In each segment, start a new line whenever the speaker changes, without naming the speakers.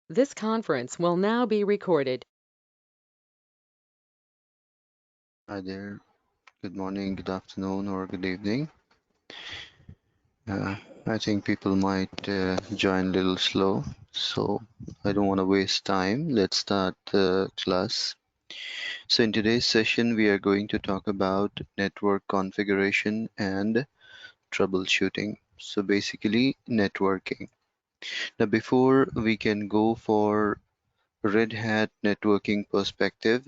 This conference will now be recorded.
Hi there. Good morning, good afternoon, or good evening. Uh, I think people might join a little slow, so I don't want to waste time. Let's start the class. So, in today's session, we are going to talk about network configuration and troubleshooting. So, basically, networking. Now, before we can go for Red Hat networking perspective,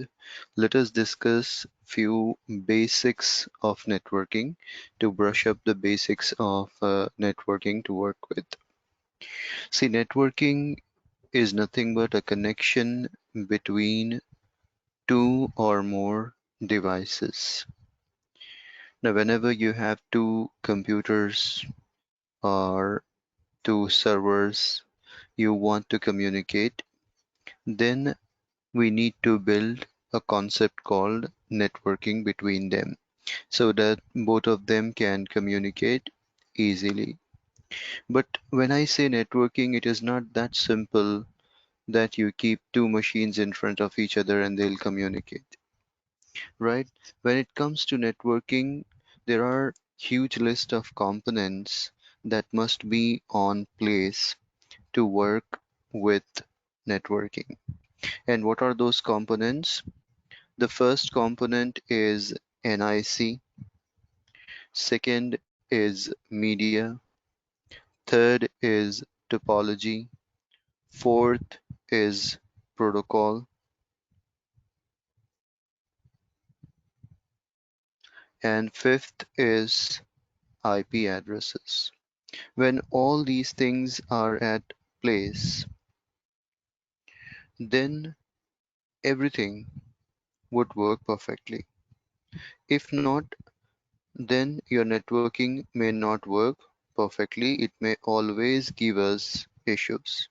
let us discuss few basics of networking to brush up the basics of networking to work with. See, networking is nothing but a connection between two or more devices. Now, whenever you have two computers or two servers you want to communicate, then we need to build a concept called networking between them so that both of them can communicate easily. But when I say networking, it is not that simple that you keep two machines in front of each other and they'll communicate, right? When it comes to networking, there are huge list of components that must be on place to work with networking. And what are those components? The first component is NIC, second is media, third is topology, fourth is protocol, and fifth is IP addresses. When all these things are at place, then everything would work perfectly. If not, then your networking may not work perfectly. It may always give us issues.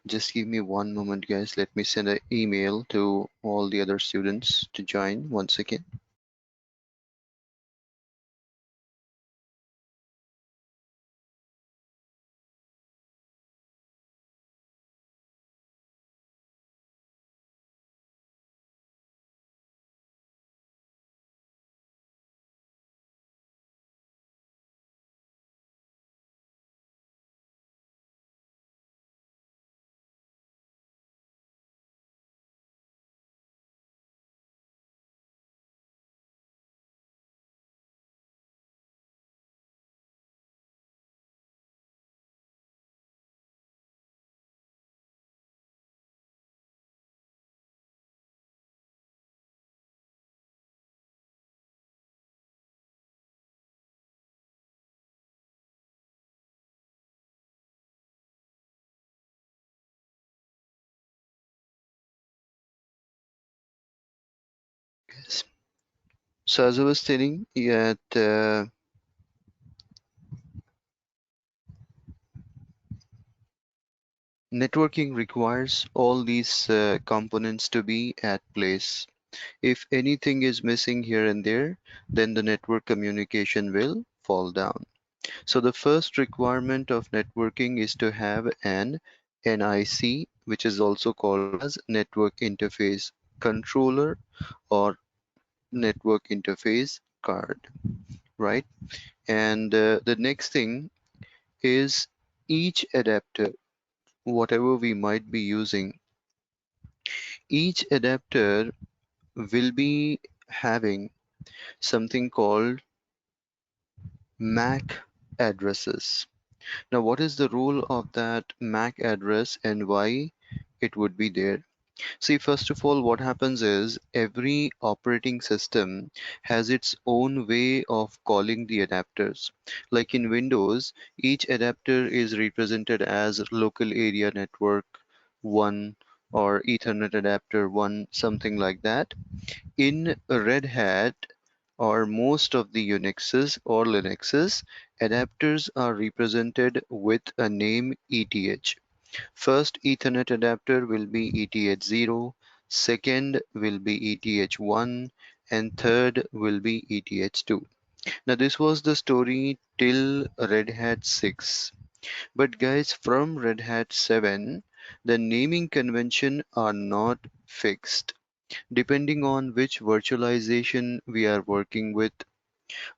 Just give me one moment, guys. Let me send an email to all the other students to join once again. Yes. So as I was telling, that networking requires all these components to be at place. If anything is missing here and there, then the network communication will fall down. So the first requirement of networking is to have an NIC, which is also called as network interface controller or network interface card, right? And the next thing is each adapter, whatever we might be using, each adapter will be having something called MAC addresses. Now, what is the role of that MAC address and why it would be there? See, first of all, what happens is every operating system has its own way of calling the adapters. Like in Windows, each adapter is represented as local area network 1 or Ethernet adapter 1, something like that. In Red Hat or most of the Unixes or Linuxes, adapters are represented with a name ETH. First Ethernet adapter will be ETH0, second will be ETH1, and third will be ETH2. Now this was the story till Red Hat 6. But guys, from Red Hat 7, the naming convention are not fixed. Depending on which virtualization we are working with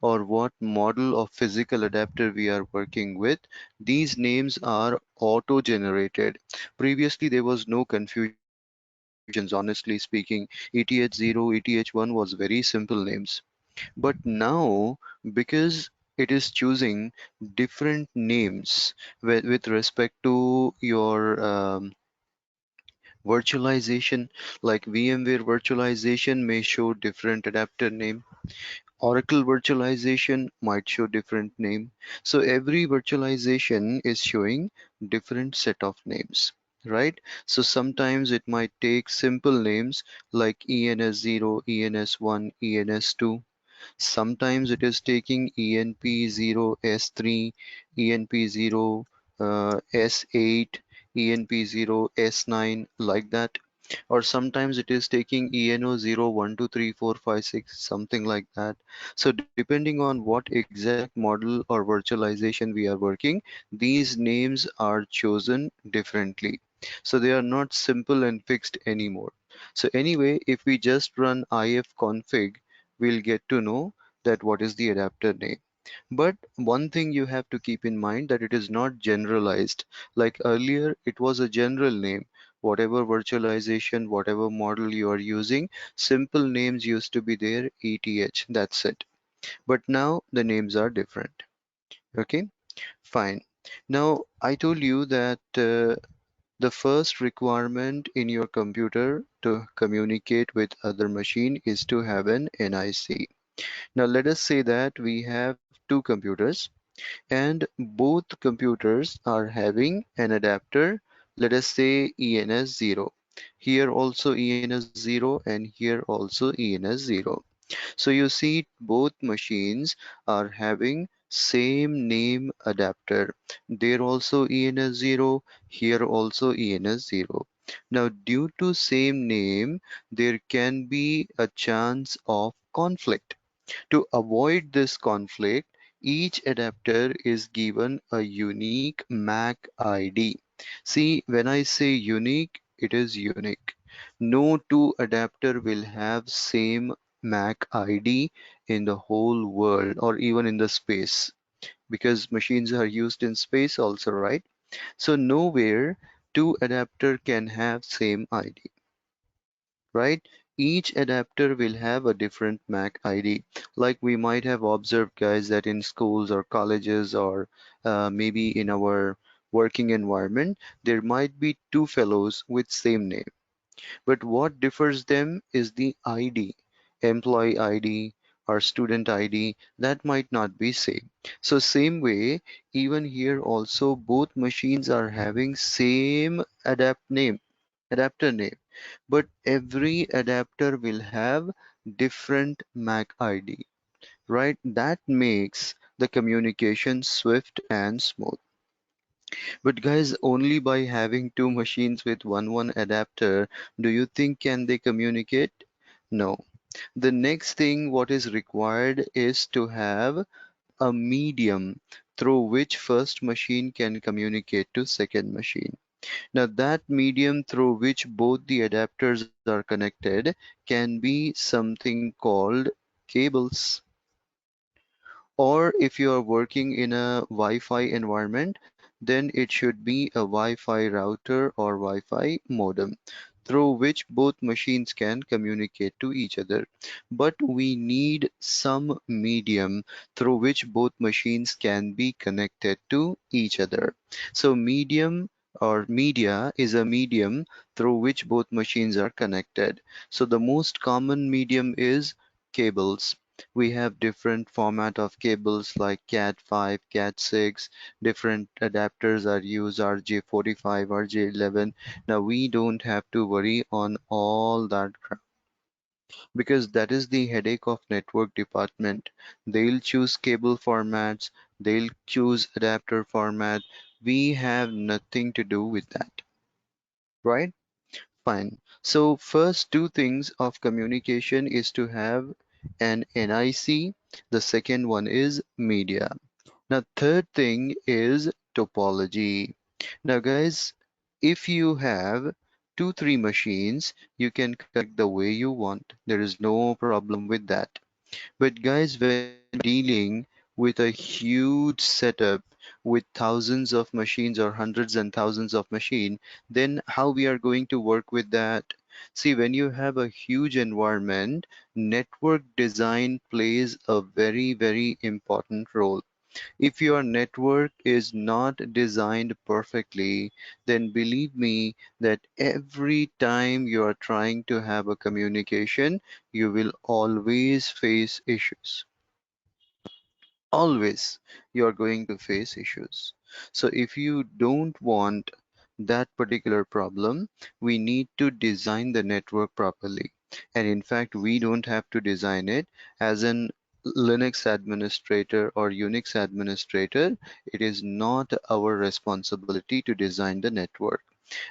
or what model of physical adapter we are working with, these names are auto-generated. Previously, there was no confusions, honestly speaking. ETH0, ETH1 was very simple names. But now, because it is choosing different names with respect to your virtualization, like VMware virtualization may show different adapter name. Oracle virtualization might show different name. So every virtualization is showing different set of names, right? So sometimes it might take simple names like ENS0, ENS1, ENS2. Sometimes it is taking ENP0 S3, ENP0 S8, ENP0 S9 like that. Or sometimes it is taking ENO0 1 2 3 4 5 6 something like that. So depending on what exact model or virtualization we are working, these names are chosen differently. So they are not simple and fixed anymore. So anyway, if we just run ifconfig, we'll get to know that what is the adapter name. But one thing you have to keep in mind that it is not generalized. Like earlier, it was a general name. Whatever virtualization, whatever model you are using, simple names used to be there, ETH, that's it. But now the names are different. Okay, fine. Now, I told you that the first requirement in your computer to communicate with other machine is to have an NIC. Now let us say that we have two computers and both computers are having an adapter, let us say ENS0. Here also ENS0 and here also ENS0. So you see both machines are having same name adapter. There also ENS0, here also ENS0. Now due to same name, there can be a chance of conflict. To avoid this conflict, each adapter is given a unique MAC ID. See, when I say unique, it is unique. No two adapter will have same MAC ID in the whole world or even in the space because machines are used in space also, right? So nowhere two adapter can have same ID, right? Each adapter will have a different MAC ID. Like we might have observed, guys, that in schools or colleges or maybe in our working environment, there might be two fellows with same name. But what differs them is the ID, employee ID or student ID, that might not be same. So same way, even here also both machines are having same adapter name, but every adapter will have different MAC ID, right? That makes the communication swift and smooth. But guys, only by having two machines with one adapter, do you think can they communicate? No. The next thing what is required is to have a medium through which first machine can communicate to second machine. Now that medium through which both the adapters are connected can be something called cables. Or if you are working in a Wi-Fi environment, then it should be a Wi-Fi router or Wi-Fi modem through which both machines can communicate to each other. But we need some medium through which both machines can be connected to each other. So medium or media is a medium through which both machines are connected. So the most common medium is cables. We have different format of cables like Cat5, Cat6, different adapters are used RJ45, RJ11. Now we don't have to worry on all that crap because that is the headache of network department. They'll choose cable formats, they'll choose adapter format. We have nothing to do with that, right? Fine. So first two things of communication is to have and NIC. The second one is media. Now, third thing is topology. Now, guys, if you have two, three machines, you can connect the way you want. There is no problem with that. But guys, when you are dealing with a huge setup with thousands of machines or hundreds and thousands of machines, then how we are going to work with that? See, when you have a huge environment, network design plays a very, very important role. If your network is not designed perfectly, then believe me that every time you are trying to have a communication, you will always face issues. Always you are going to face issues. So if you don't want that particular problem, we need to design the network properly. And in fact, we don't have to design it. As an Linux administrator or Unix administrator, it is not our responsibility to design the network.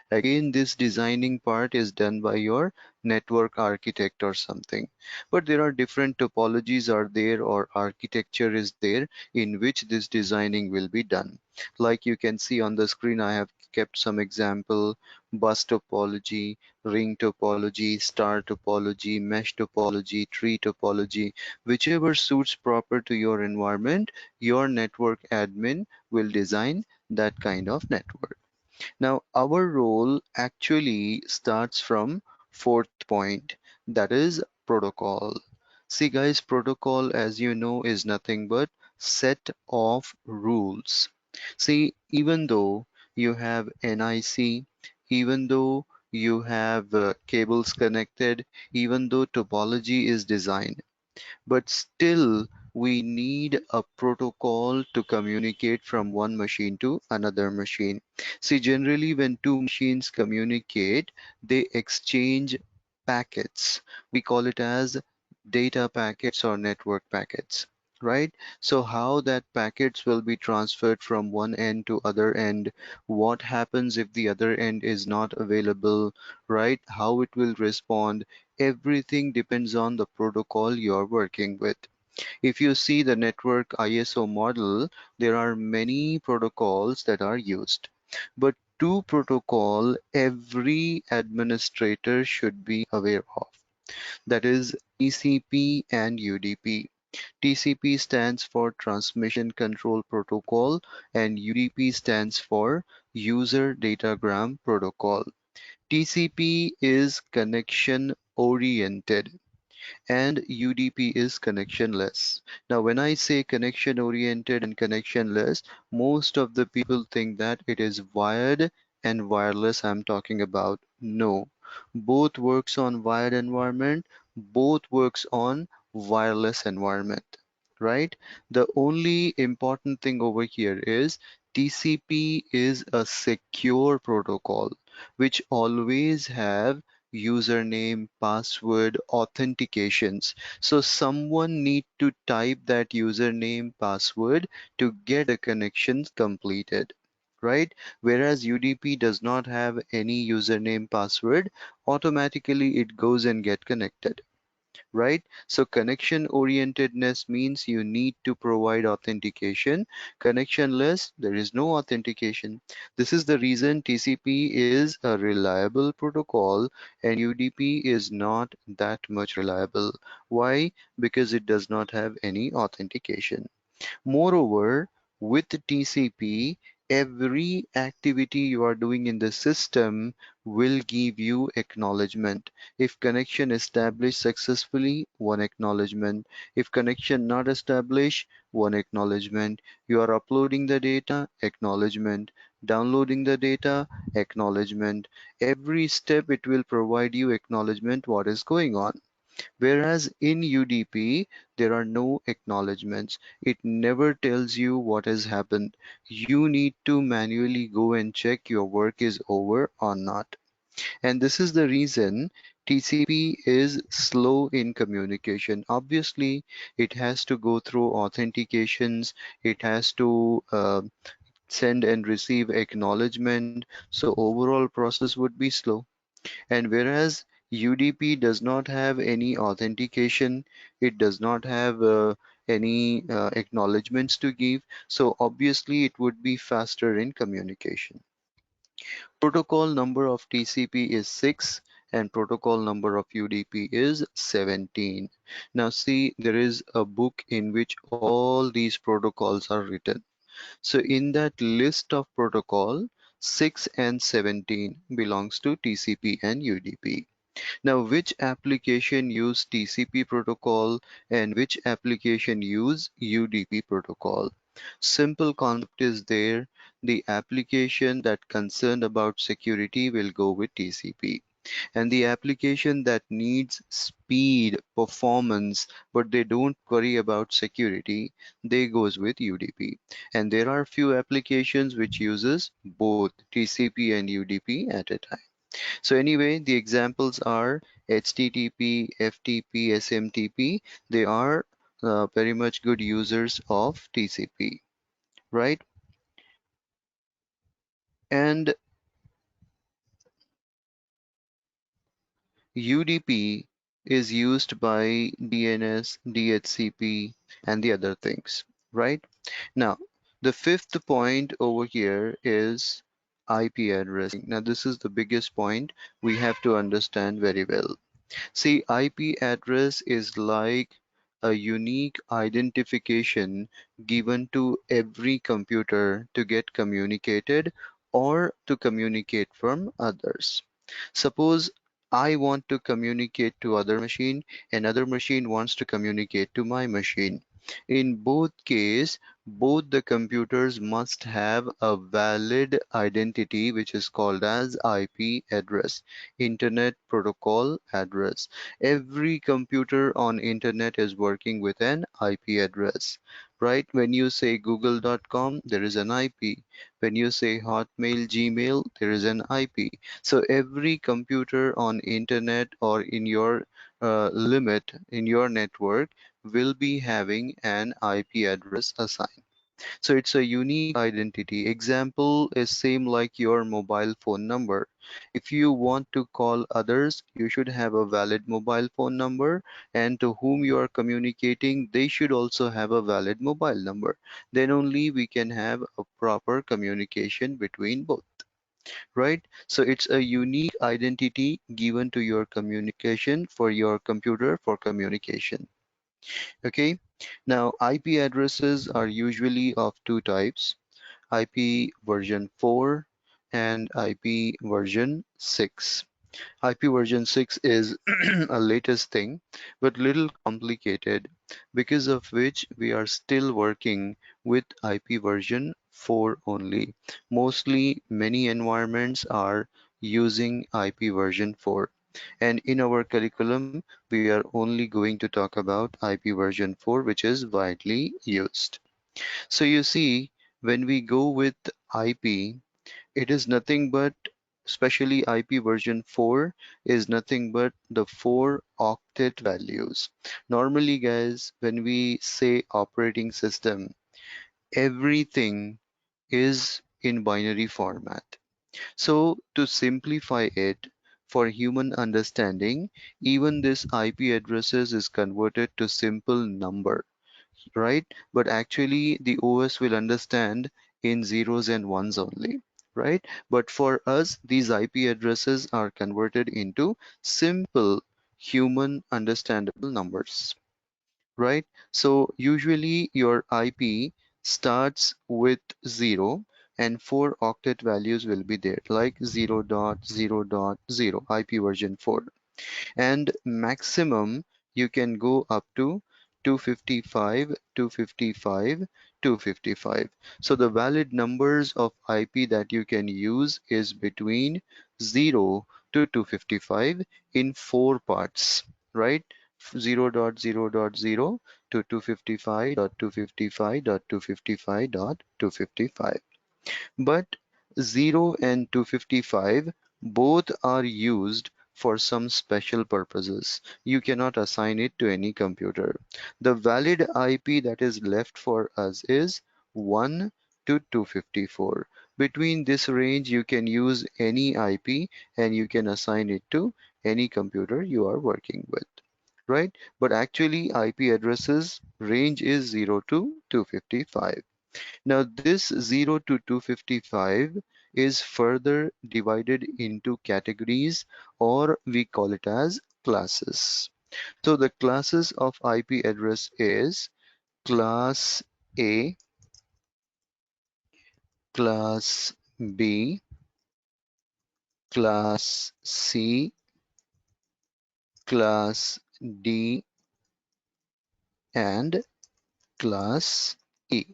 Again, this designing part is done by your network architect or something. But there are different topologies are there or architecture is there in which this designing will be done. Like you can see on the screen, I have kept some example: bus topology, ring topology, star topology, mesh topology, tree topology. Whichever suits proper to your environment, your network admin will design that kind of network. Now, our role actually starts from fourth point, that is protocol. See, guys, protocol, as you know, is nothing but set of rules. See, even though you have NIC, even though you have cables connected, even though topology is designed, but still we need a protocol to communicate from one machine to another machine. See, generally when two machines communicate, they exchange packets. We call it as data packets or network packets, right? So how that packets will be transferred from one end to other end, what happens if the other end is not available, right? How it will respond, everything depends on the protocol you're working with. If you see the network ISO model, there are many protocols that are used. But two protocol every administrator should be aware of. That is TCP and UDP. TCP stands for Transmission Control Protocol and UDP stands for User Datagram Protocol. TCP is connection oriented and UDP is connectionless. Now, when I say connection oriented and connectionless, most of the people think that it is wired and wireless I'm talking about. No, both works on wired environment, both works on wireless environment, right? The only important thing over here is TCP is a secure protocol which always have username, password, authentications. So someone need to type that username, password to get a connection completed, right? Whereas UDP does not have any username, password, automatically it goes and get connected, right? So connection orientedness means you need to provide authentication. Connectionless, there is no authentication. This is the reason TCP is a reliable protocol and UDP is not that much reliable. Why? Because it does not have any authentication. Moreover, with TCP, every activity you are doing in the system will give you acknowledgement. If connection established successfully, one acknowledgement. If connection not established, one acknowledgement. You are uploading the data, acknowledgement. Downloading the data, acknowledgement. Every step it will provide you acknowledgement what is going on. Whereas in UDP, there are no acknowledgements. It never tells you what has happened. You need to manually go and check your work is over or not. And this is the reason TCP is slow in communication. Obviously, it has to go through authentications. It has to send and receive acknowledgement. So overall process would be slow. And whereas UDP does not have any authentication. It does not have any acknowledgements to give. So obviously it would be faster in communication. Protocol number of TCP is 6 and protocol number of UDP is 17. Now see, there is a book in which all these protocols are written. So in that list of protocol, 6 and 17 belongs to TCP and UDP. Now, which application use TCP protocol and which application use UDP protocol? Simple concept is there. The application that concerned about security will go with TCP, and the application that needs speed, performance, but they don't worry about security, they goes with UDP. And there are few applications which uses both TCP and UDP at a time. So anyway, the examples are HTTP, FTP, SMTP. They are very much good users of TCP, right? And UDP is used by DNS, DHCP, and the other things, right? Now, the fifth point over here is IP addressing. Now, this is the biggest point we have to understand very well. See, IP address is like a unique identification given to every computer to get communicated or to communicate from others. Suppose I want to communicate to other machine, another machine wants to communicate to my machine. In both case, both the computers must have a valid identity which is called as IP address, Internet Protocol Address. Every computer on internet is working with an IP address, right? When you say google.com, there is an IP. When you say Hotmail, Gmail, there is an IP. So every computer on internet or in your limit in your network will be having an IP address assigned. So it's a unique identity. Example is same like your mobile phone number. If you want to call others, you should have a valid mobile phone number, and to whom you are communicating, they should also have a valid mobile number. Then only we can have a proper communication between both, right? So it's a unique identity given to your communication for your computer for communication. Okay. Now, IP addresses are usually of two types: IP version 4 and IP version 6. IP version 6 is a latest thing, but little complicated, because of which we are still working with IP version 4 only. Mostly, many environments are using IP version 4. And in our curriculum, we are only going to talk about IP version 4, which is widely used. So you see, when we go with IP, it is nothing but, especially IP version 4 is nothing but the 4 octet values. Normally, guys, when we say operating system, everything is in binary format. So to simplify it for human understanding, even this IP addresses is converted to simple number, right? But actually the OS will understand in zeros and ones only, right? But for us, these IP addresses are converted into simple human understandable numbers, right? So usually your IP starts with 0 and 4 octet values will be there, like 0.0.0 IP version 4, and maximum you can go up to 255, 255, 255. So the valid numbers of IP that you can use is between 0 to 255 in 4 parts, right? 0.0.0 to 255.255.255.255. But 0 and 255 both are used for some special purposes. You cannot assign it to any computer. The valid IP that is left for us is 1 to 254. Between this range, you can use any IP and you can assign it to any computer you are working with, right? But actually, IP addresses range is 0 to 255. Now, this 0 to 255 is further divided into categories, or we call it as classes. So the classes of IP address is class A, class B, class C, class D, and class E,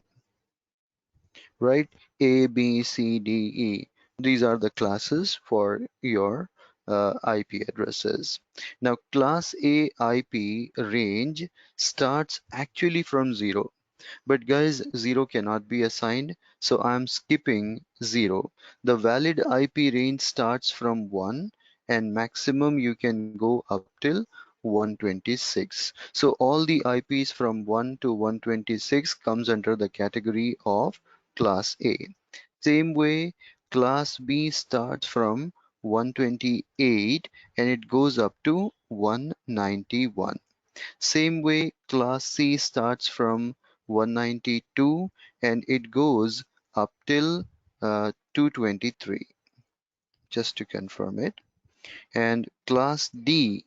right? A, B, C, D, E. These are the classes for your IP addresses. Now, class A IP range starts actually from 0. But guys, 0 cannot be assigned, so I'm skipping 0. The valid IP range starts from 1 and maximum you can go up till 126. So all the IPs from 1 to 126 comes under the category of class A. Same way, class B starts from 128 and it goes up to 191. Same way, class C starts from 192 and it goes up till 223, just to confirm it. And class D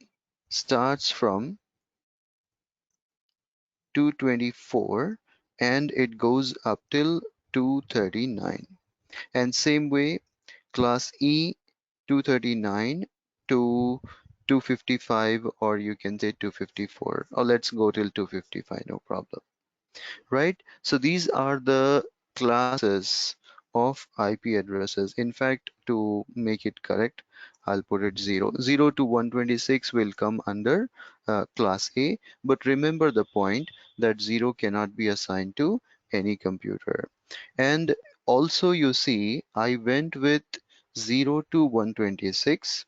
starts from 224 and it goes up till 239. And same way, class E 239 to 255, or you can say 254, or let's go till 255, no problem. Right? So these are the classes of IP addresses. In fact, to make it correct, I'll put it 0. 0 to 126 will come under class A, but remember the point that 0 cannot be assigned to any computer. And also you see, I went with 0 to 126.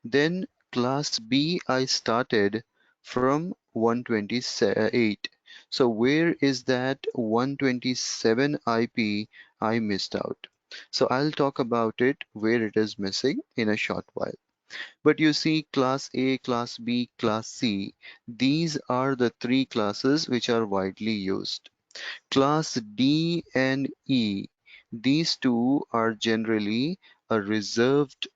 Then class B I started from 128. So where is that 127 IP I missed out? So I'll talk about it where it is missing in a short while. But you see, class A, class B, class C, these are the three classes which are widely used. Class D and E, these two are generally reserved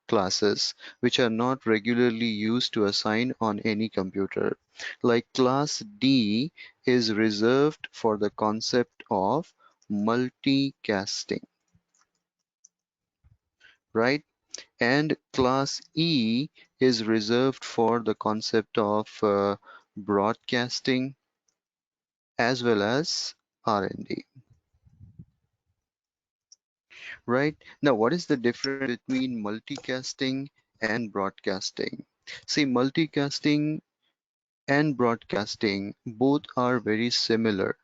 classes which are not regularly used to assign on any computer. Like class D is reserved for the concept of multicasting, right? And class E is reserved for the concept of broadcasting as well as R&D. Right? Now, what is the difference between multicasting and broadcasting? See, multicasting and broadcasting both are very similar.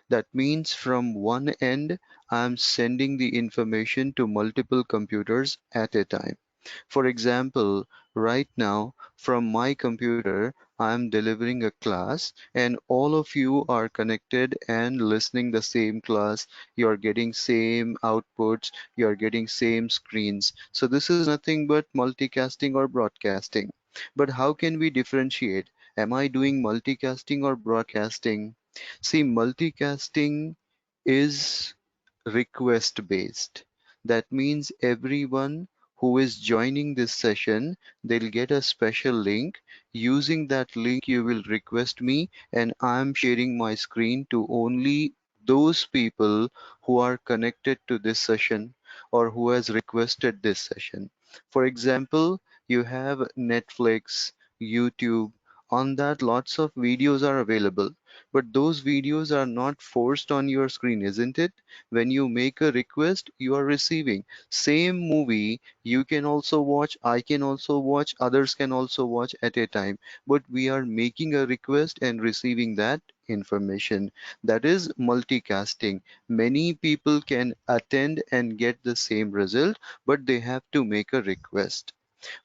That means from one end, I'm sending the information to multiple computers at a time. For example, right now from my computer, I'm delivering a class and all of you are connected and listening the same class. You're getting same outputs, you're getting same screens. So this is nothing but multicasting or broadcasting. But how can we differentiate? Am I doing multicasting or broadcasting? See, multicasting is request based. That means everyone who is joining this session, they'll get a special link. Using that link, you will request me, and I'm sharing my screen to only those people who are connected to this session or who has requested this session. For example, you have Netflix, YouTube. On that, lots of videos are available, but those videos are not forced on your screen, isn't it? When you make a request, you are receiving. Same movie, you can also watch, I can also watch, others can also watch at a time. But we are making a request and receiving that information. That is multicasting. Many people can attend and get the same result, but they have to make a request.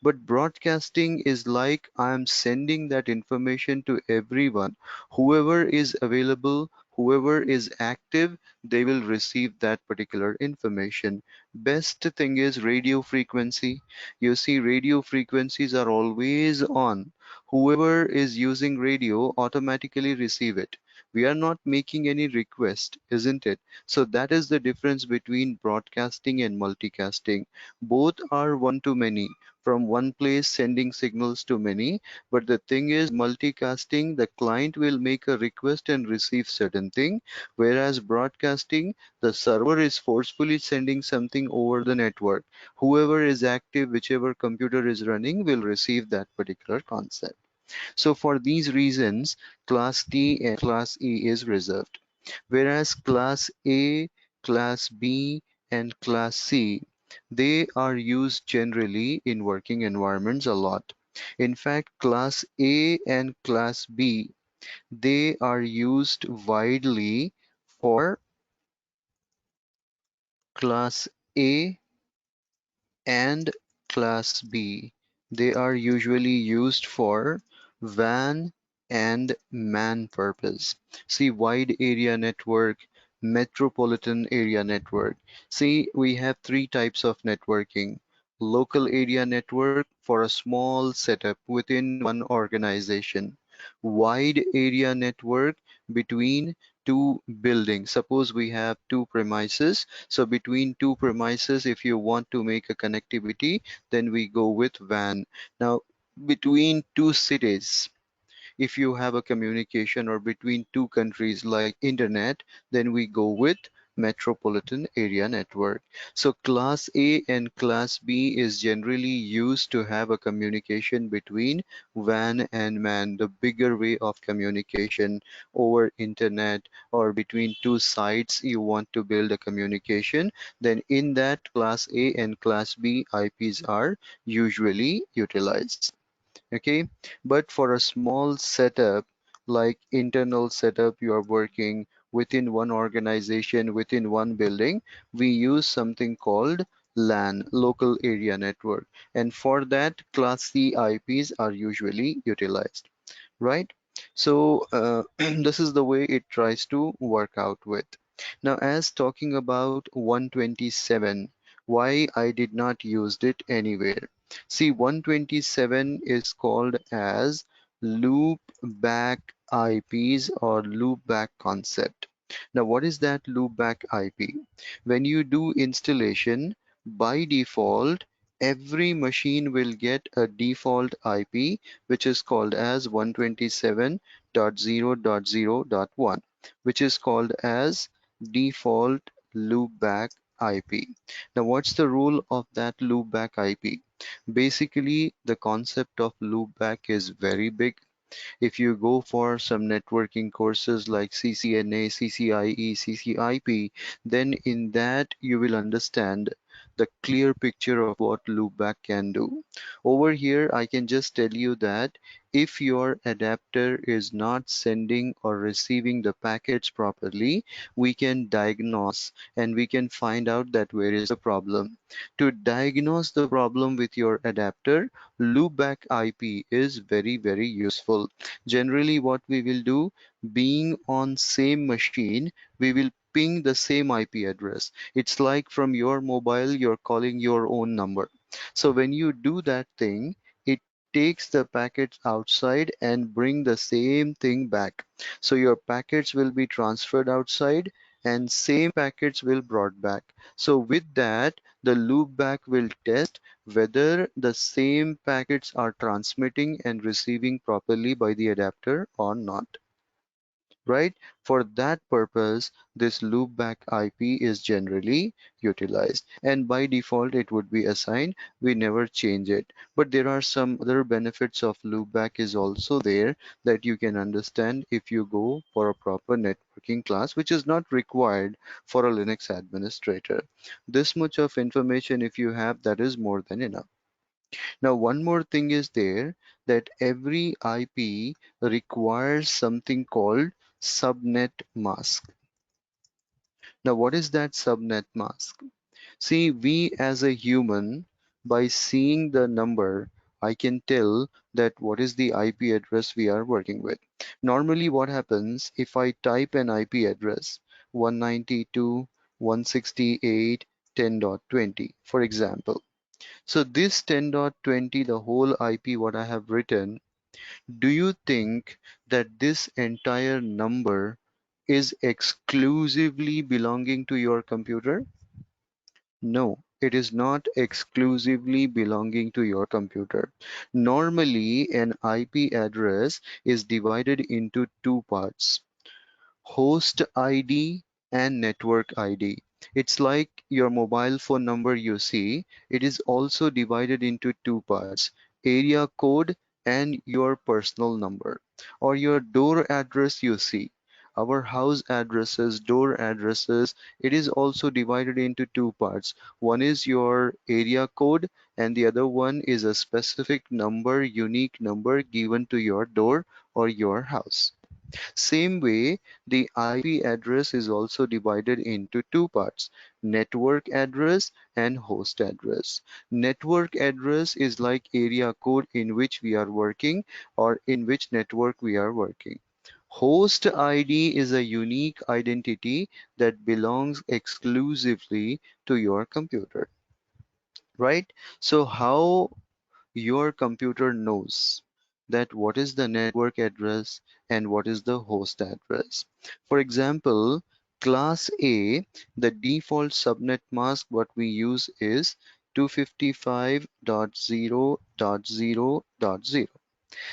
But broadcasting is like I'm sending that information to everyone, whoever is available, Whoever is active, they will receive that particular information. Best thing is radio frequency. You see, radio frequencies are always on. Whoever is using radio automatically receive it. We are not making any request, isn't it? So that is the difference between broadcasting and multicasting. Both are one to many, from one place sending signals to many. But the thing is, multicasting, the client will make a request and receive certain thing, whereas broadcasting, the server is forcefully sending something over the network. Whoever is active, whichever computer is running, will receive that particular concept. So for these reasons, Class D and Class E is reserved, whereas Class A, Class B, and Class C, they are used generally in working environments a lot. In fact, Class A and Class B, they are used widely for Class A and Class B. They are usually used for WAN and MAN purpose. See, wide area network, metropolitan area network. See, we have three types of networking. Local area network for a small setup within one organization. Wide area network between two buildings. Suppose we have two premises, so between two premises, if you want to make a connectivity, then we go with WAN. Now, between two cities, if you have a communication, or between two countries like internet, then we go with metropolitan area network. So class A and class B is generally used to have a communication between WAN and MAN, the bigger way of communication over internet, or between two sites you want to build a communication, then in that class A and class B IPs are usually utilized. Okay, but for a small setup, like internal setup, you are working within one organization, within one building, we use something called LAN, local area network, and for that class C IPs are usually utilized, right? So this is the way it tries to work out with. Now, as talking about 127, why I did not use it anywhere. See, 127 is called as loop back IPs, or loop back concept. Now, what is that loop back IP? When you do installation, by default, every machine will get a default IP, which is called as 127.0.0.1, which is called as default loopback IP. Now, what's the rule of that loopback IP? Basically, the concept of loopback is very big. If you go for some networking courses like CCNA, CCIE, CCIP, then in that you will understand the clear picture of what loopback can do. Over here, I can just tell you that if your adapter is not sending or receiving the packets properly, we can diagnose and we can find out that where is the problem. To diagnose the problem with your adapter, loopback IP is very useful. Generally, what we will do, being on same machine, we will ping the same IP address. It's like from your mobile, you're calling your own number. So when you do that thing, it takes the packets outside and bring the same thing back. So your packets will be transferred outside and same packets will brought back. So with that, the loopback will test whether the same packets are transmitting and receiving properly by the adapter or not, right? For that purpose, this loopback IP is generally utilized, and by default it would be assigned. We never change it. But there are some other benefits of loopback is also there that you can understand if you go for a proper networking class, which is not required for a Linux administrator. This much of information, if you have, that is more than enough. Now, one more thing is there, that every IP requires something called subnet mask. Now, what is that subnet mask? See, we as a human, by seeing the number I can tell that what is the IP address we are working with. Normally what happens if I type an IP address 192.168.10.20 for example. So this 10.20, the whole IP what I have written, do you think that this entire number is exclusively belonging to your computer? No, it is not exclusively belonging to your computer. Normally, an IP address is divided into two parts: host ID and network ID. It's like your mobile phone number you see, it is also divided into two parts: area code and your personal number, or your door address you see. Our house addresses, door addresses, it is also divided into two parts. One is your area code, and the other one is a specific number, unique number given to your door or your house. Same way, the IP address is also divided into two parts: network address and host address. Network address is like area code in which we are working or in which network we are working. Host ID is a unique identity that belongs exclusively to your computer, right? So how your computer knows that what is the network address and what is the host address. For example, class A, the default subnet mask what we use is 255.0.0.0.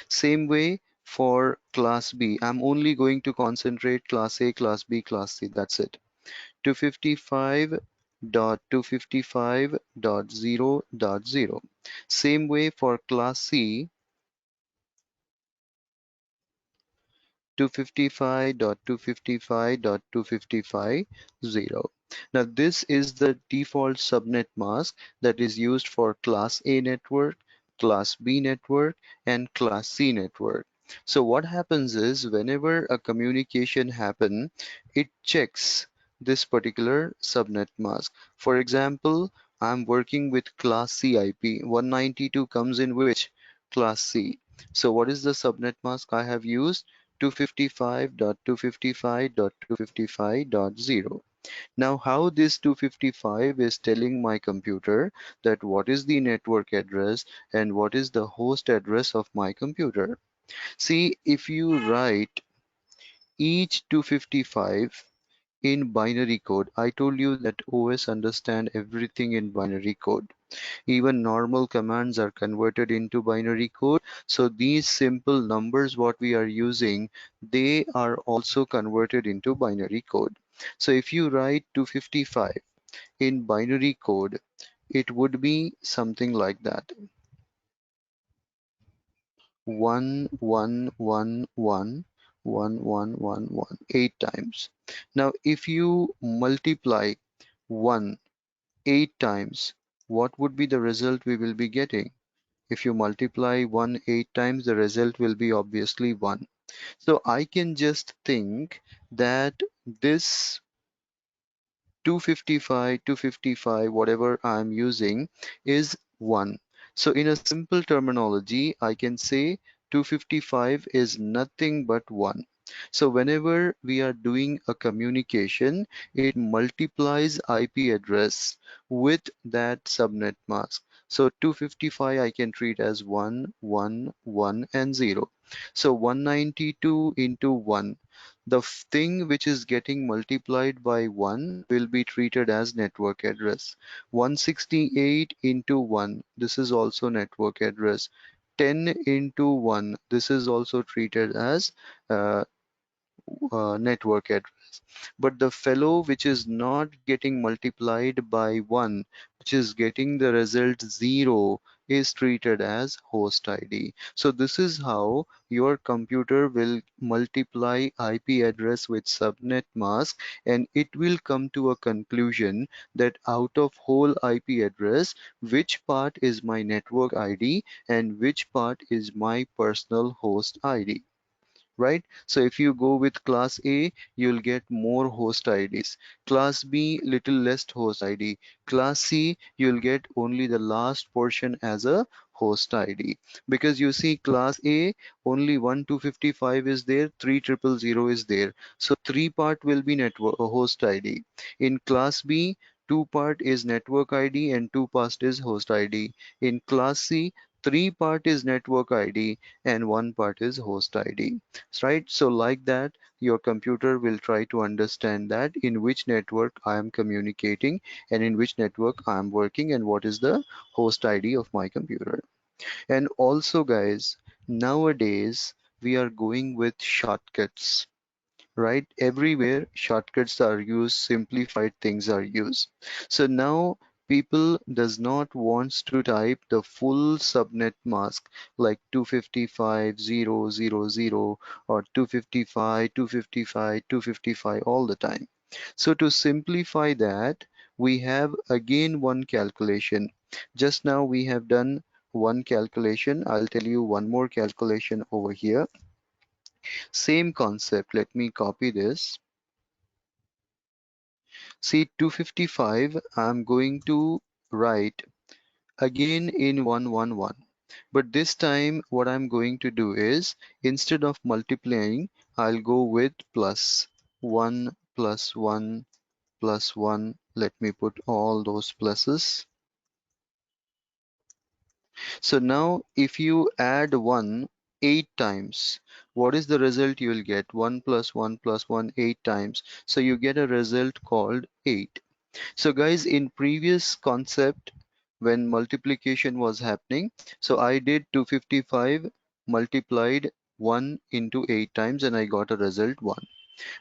Same way for class B, I'm only going to concentrate class A, class B, class C, that's it. 255.255.0.0. Same way for class C, 255.255.255.0. Now this is the default subnet mask that is used for class A network, class B network, and class C network. So what happens is whenever a communication happen, it checks this particular subnet mask. For example, I'm working with class C IP. 192 comes in which? Class C. So what is the subnet mask I have used? 255.255.255.0. Now how this 255 is telling my computer that what is the network address and what is the host address of my computer. See, if you write each 255 in binary code, I told you that OS understand everything in binary code. Even normal commands are converted into binary code. So these simple numbers what we are using, they are also converted into binary code. So if you write 255 in binary code, it would be something like that: 111111 8 times. Now if you multiply 1 8 times, what would be the result we will be getting? If you multiply 1 8 times, the result will be obviously 1. So I can just think that this 255, whatever I'm using, is 1. So in a simple terminology, I can say 255 is nothing but 1. So whenever we are doing a communication, it multiplies IP address with that subnet mask. So 255 I can treat as 1, 1, 1, and 0. So 192 into 1. The thing which is getting multiplied by 1 will be treated as network address. 168 into 1, this is also network address. 10 into 1, this is also treated as uh, network address. But the fellow which is not getting multiplied by 1, which is getting the result 0, is treated as host ID. So this is how your computer will multiply IP address with subnet mask, and it will come to a conclusion that out of whole IP address, which part is my network ID and which part is my personal host ID, right? So if you go with class A, you'll get more host IDs. Class B, little less host ID. Class C, you'll get only the last portion as a host ID. Because you see class A, only 1255 is there, 3000 is there. So 3 part will be network host ID. In class B, 2 part is network ID and 2 part is host ID. In class C, 3 part is network ID and 1 part is host ID. Right? So like that, your computer will try to understand that in which network I am communicating and in which network I am working and what is the host ID of my computer. And also, guys, nowadays we are going with shortcuts, right? Everywhere shortcuts are used, simplified things are used. So now people does not wants to type the full subnet mask like 255.0.0.0 or 255, 255, 255 all the time. So to simplify that, we have again one calculation. Just now we have done one calculation. I'll tell you one more calculation over here. Same concept. Let me copy this. See 255, I'm going to write again in 111. But this time what I'm going to do is instead of multiplying, I'll go with plus 1 plus 1 plus 1. Let me put all those pluses. So now if you add 1 8 times, what is the result you will get? 1 plus 1 plus 1 8 times. So you get a result called 8. So guys, in previous concept, when multiplication was happening, so I did 255 multiplied 1 into 8 times and I got a result 1.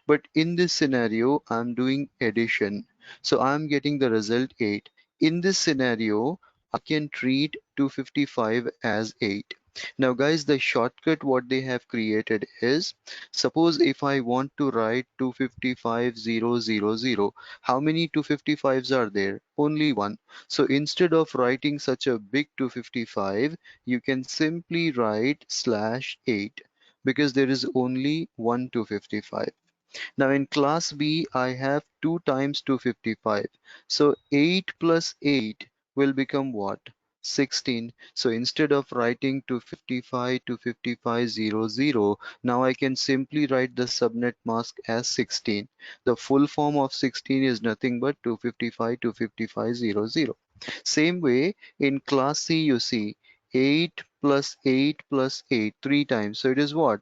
But in this scenario, I'm doing addition. So I'm getting the result 8. In this scenario, I can treat 255 as 8. Now guys, the shortcut what they have created is, suppose if I want to write 255.0.0.0, how many 255s are there? Only one. So instead of writing such a big 255, you can simply write slash 8 because there is only one 255. Now in class B, I have 2 times 255. So 8 plus 8 will become what? 16. So instead of writing 255 255.0.0, now I can simply write the subnet mask as 16. The full form of 16 is nothing but 255 255.0.0. Same way in class C, you see 8 plus 8 plus 8 3 times. So it is what?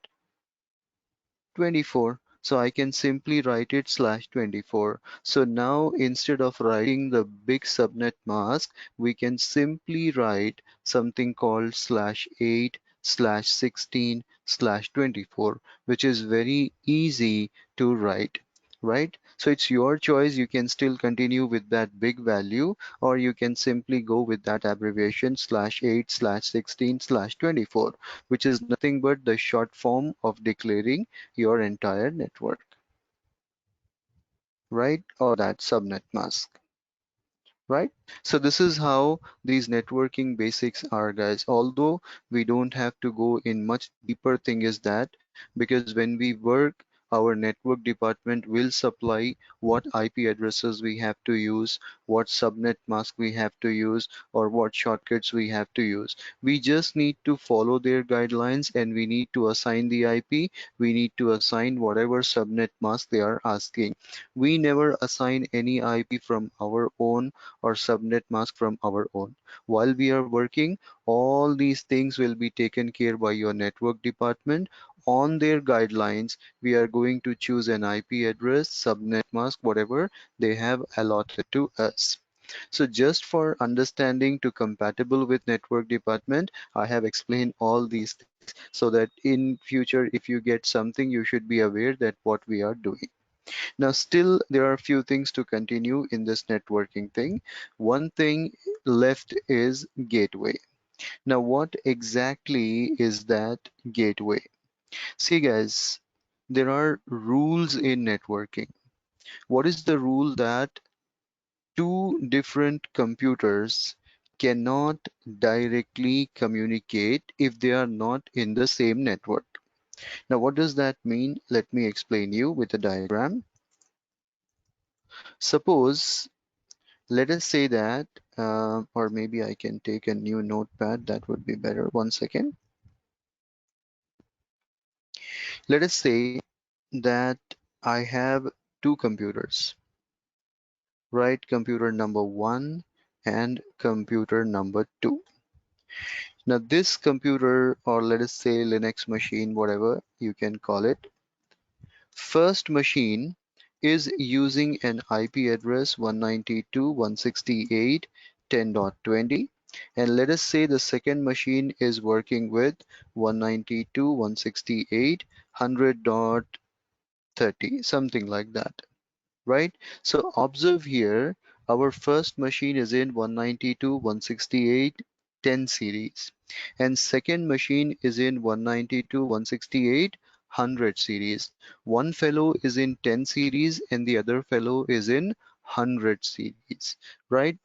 24. So I can simply write it slash 24. So now instead of writing the big subnet mask, we can simply write something called slash 8 slash 16 slash 24, which is very easy to write, right? So it's your choice. You can still continue with that big value, or you can simply go with that abbreviation slash 8 slash 16 slash 24, which is nothing but the short form of declaring your entire network, right? Or that subnet mask, right? So this is how these networking basics are, guys. Although we don't have to go in much deeper thing is that, because when we work, our network department will supply what IP addresses we have to use, what subnet mask we have to use, or what shortcuts we have to use. We just need to follow their guidelines and we need to assign the IP. We need to assign whatever subnet mask they are asking. We never assign any IP from our own or subnet mask from our own. While we are working, all these things will be taken care by your network department. On their guidelines, we are going to choose an IP address, subnet mask, whatever they have allotted to us. So just for understanding to compatible with network department, I have explained all these things so that in future, if you get something, you should be aware that what we are doing. Now, still, there are a few things to continue in this networking thing. One thing left is gateway. Now, what exactly is that gateway? See, guys, there are rules in networking. What is the rule that two different computers cannot directly communicate if they are not in the same network? Now, what does that mean? Let me explain you with a diagram. Suppose Let us say that, or maybe I can take a new notepad, that would be better. One second. Let us say that I have two computers, right? Computer number one and computer number two. Now, this computer, or let us say Linux machine, whatever you can call it, first machine is using an IP address 192.168.10.20, and let us say the second machine is working with 192.168.100.30, something like that, right? So observe here, our first machine is in 192.168.10 series, and second machine is in 192.168.100 series. One fellow is in 10 series and the other fellow is in 100 series, right?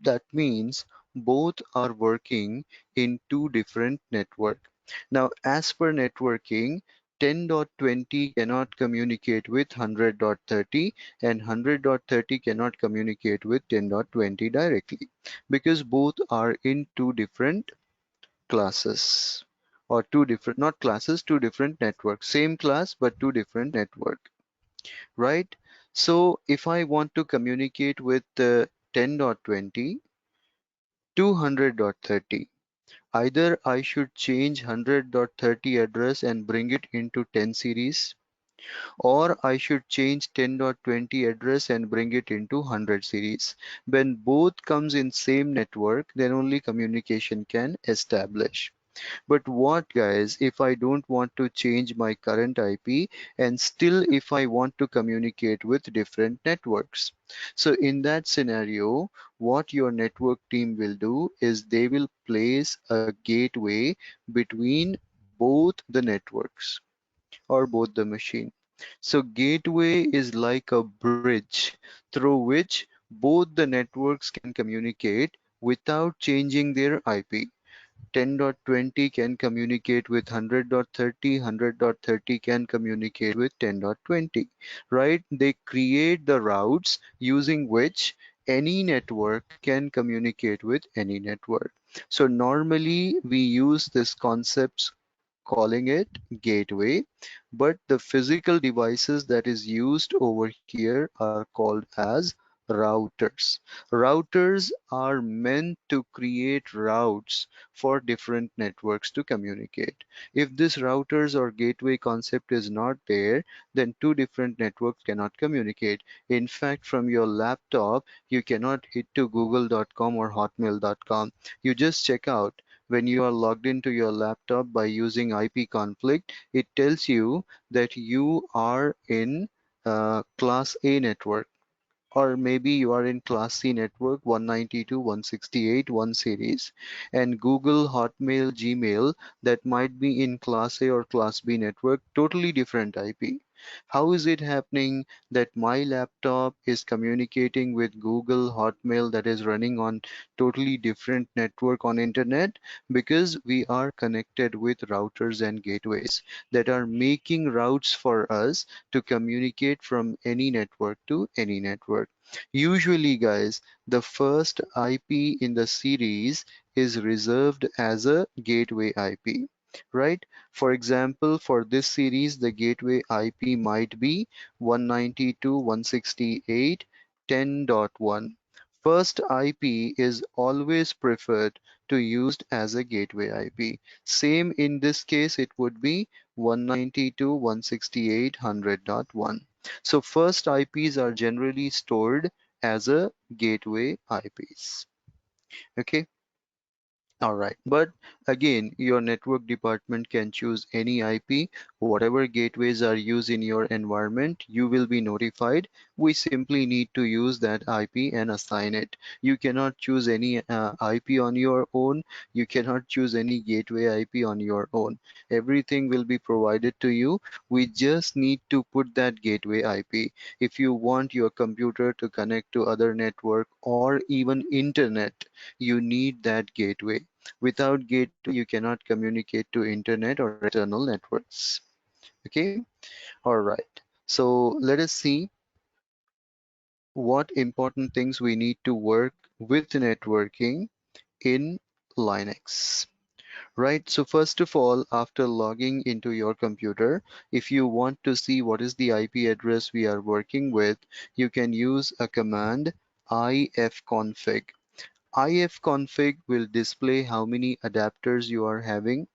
That means both are working in two different network. Now, as per networking, 10.20 cannot communicate with 100.30 and 100.30 cannot communicate with 10.20 directly, because both are in two different classes, or two different, not classes, two different networks. Same class, but two different network, right? So if I want to communicate with 10.20 to 100.30, either I should change 100.30 address and bring it into 10 series, or I should change 10.20 address and bring it into 100 series. When both comes in same network, then only communication can establish. But what, guys, if I don't want to change my current IP and still if I want to communicate with different networks? So in that scenario, what your network team will do is they will place a gateway between both the networks or both the machine. So gateway is like a bridge through which both the networks can communicate without changing their IP. 10.20 can communicate with 100.30, 100.30 can communicate with 10.20, right? They create the routes using which any network can communicate with any network. So normally we use this concept calling it gateway, but the physical devices that is used over here are called as routers. Routers are meant to create routes for different networks to communicate. If this routers or gateway concept is not there, then two different networks cannot communicate. In fact, from your laptop, you cannot hit to google.com or hotmail.com. You just check out when you are logged into your laptop by using IP conflict, it tells you that you are in class A network, or maybe you are in class C network 192.168.1 series, and Google, Hotmail, Gmail, that might be in class A or class B network, totally different IP. How is it happening that my laptop is communicating with Google, Hotmail, that is running on totally different network on internet? Because we are connected with routers and gateways that are making routes for us to communicate from any network to any network. Usually, guys, the first IP in the series is reserved as a gateway IP, right? For example, for this series, the gateway IP might be 192.168.10.1. First IP is always preferred to used as a gateway IP. Same in this case, it would be 192.168.100.1. So first IPs are generally stored as a gateway IPs. Okay. All right, but again, your network department can choose any IP. Whatever gateways are used in your environment, you will be notified. We simply need to use that IP and assign it. You cannot choose any IP on your own. You cannot choose any gateway IP on your own. Everything will be provided to you. We just need to put that gateway IP. If you want your computer to connect to other network or even internet, you need that gateway. Without gateway, you cannot communicate to internet or external networks. Okay, all right. So let us see what important things we need to work with networking in Linux. Right, so first of all, after logging into your computer, if you want to see what is the IP address we are working with, you can use a command ifconfig. Ifconfig will display how many adapters you are having,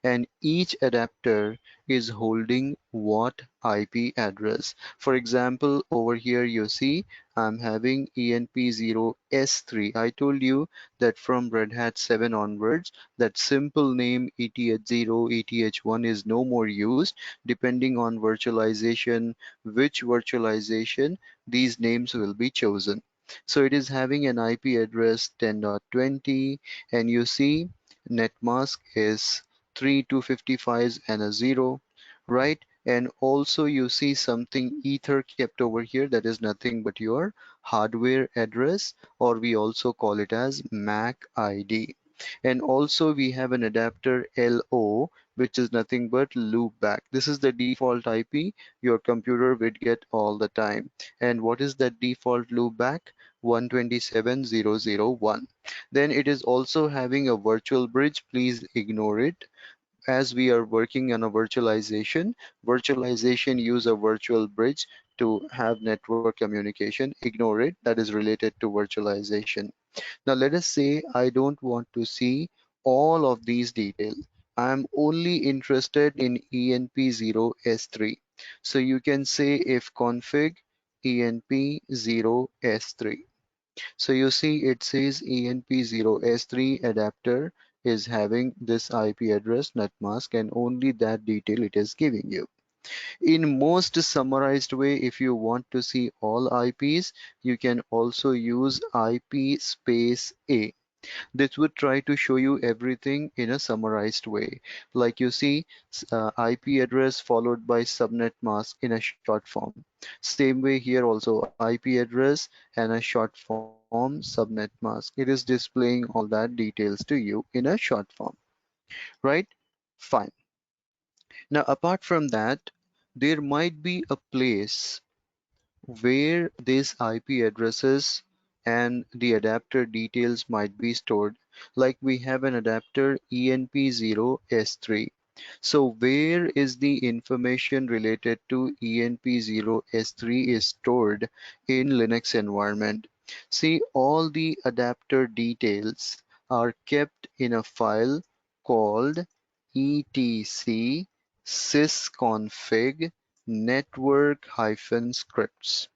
and each adapter is holding what IP address. For example, over here you see I'm having ENP0S3. I told you that from Red Hat 7 onwards, that simple name ETH0, ETH1 is no more used. Depending on virtualization, which virtualization, these names will be chosen. So it is having an IP address 10.20, and you see netmask is 3 255s and a 0, right? And also you see something ether kept over here, that is nothing but your hardware address, or we also call it as MAC ID. And also we have an adapter LO, which is nothing but loopback. This is the default IP your computer would get all the time. And what is that default loopback? 127.0.0.1. Then it is also having a virtual bridge. Please ignore it, as we are working on a virtualization. Virtualization use a virtual bridge to have network communication. Ignore it. That is related to virtualization. Now let us say I don't want to see all of these details. I'm only interested in ENP0S3. So you can say if config ENP0S3. So you see it says ENP0S3 adapter is having this IP address netmask, and only that detail it is giving you. In most summarized way, if you want to see all IPs, you can also use IP space A. This would try to show you everything in a summarized way. Like you see, IP address followed by subnet mask in a short form. Same way here also, IP address and a short form subnet mask. It is displaying all that details to you in a short form, right? Fine. Now, apart from that, there might be a place where these IP addresses and the adapter details might be stored. Like we have an adapter ENP0S3. So where is the information related to ENP0S3 is stored in Linux environment? See, all the adapter details are kept in a file called etc sysconfig network-scripts.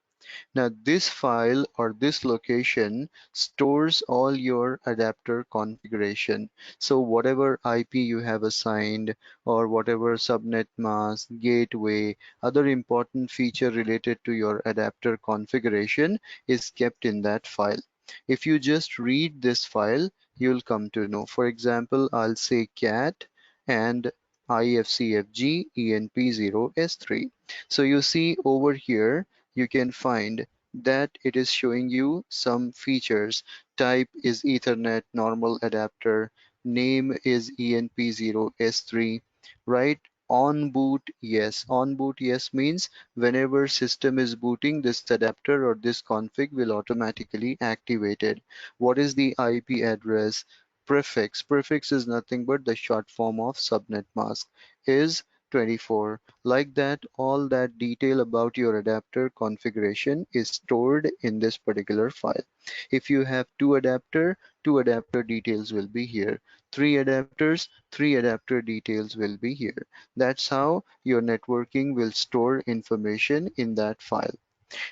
Now this file or this location stores all your adapter configuration. So whatever IP you have assigned, or whatever subnet mask, gateway, other important feature related to your adapter configuration is kept in that file. If you just read this file, you'll come to know. For example, I'll say cat and ifcfg enp0s3. So you see over here, you can find that it is showing you some features. Type is Ethernet normal adapter, name is ENP0S3, right? On boot, yes. On boot, yes means whenever system is booting, this adapter or this config will automatically activate it. What is the IP address? Prefix. Prefix is nothing but the short form of subnet mask is 24. Like that, all that detail about your adapter configuration is stored in this particular file. If you have two adapter details will be here. Three adapters, three adapter details will be here. That's how your networking will store information in that file.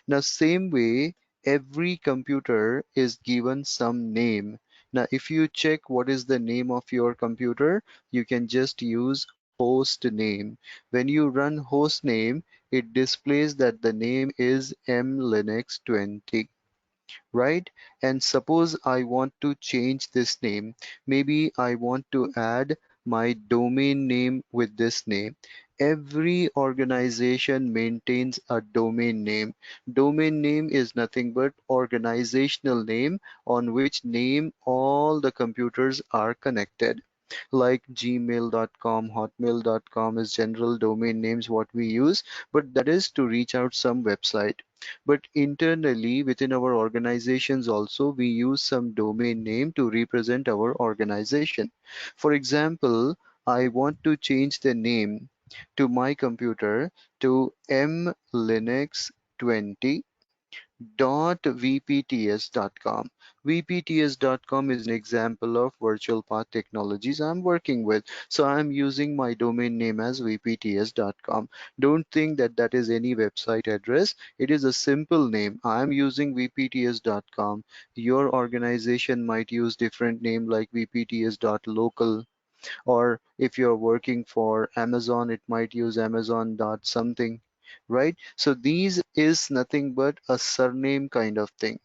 Now, same way, every computer is given some name. Now, if you check what is the name of your computer, you can just use host name. When you run host name, it displays that the name is mlinux20, right? And suppose I want to change this name. Maybe I want to add my domain name with this name. Every organization maintains a domain name. Domain name is nothing but organizational name on which name all the computers are connected. like gmail.com, hotmail.com is general domain names what we use, but that is to reach out some website. But internally within our organizations also we use some domain name to represent our organization. For example, I want to change the name to my computer to mlinux20 .vpts.com. vpts.com is an example of virtual path technologies I'm working with. So I'm using my domain name as vpts.com. Don't think that that is any website address. It is a simple name. I'm using vpts.com. Your organization might use different name like vpts.local, or if you're working for Amazon, it might use Amazon dot something, right? So these is nothing but a surname kind of thing,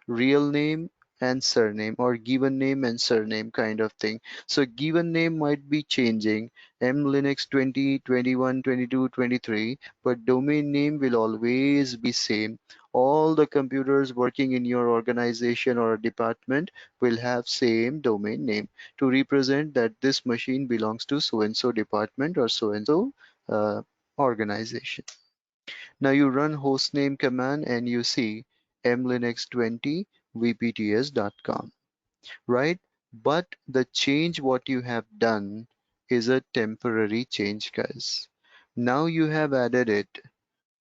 real name and surname, or given name and surname kind of thing. So given name might be changing mlinux 20, 21, 22, 23, but domain name will always be same. All the computers working in your organization or department will have same domain name to represent that this machine belongs to so and so department or so and so organization. Now you run hostname command and you see mlinux20 vpts.com, right? But the change what you have done is a temporary change, guys. Now you have added it,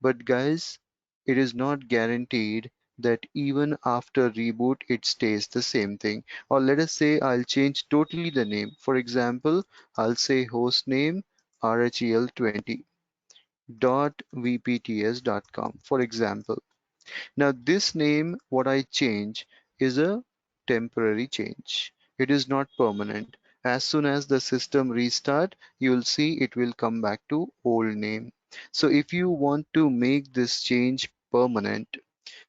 but guys, it is not guaranteed that even after reboot it stays the same thing. Or let us say I'll change totally the name. For example, I'll say hostname rhel20 vpts.com, for example. Now this name what I change is a temporary change. It is not permanent. As soon as the system restart, you will see it will come back to old name. So if you want to make this change permanent,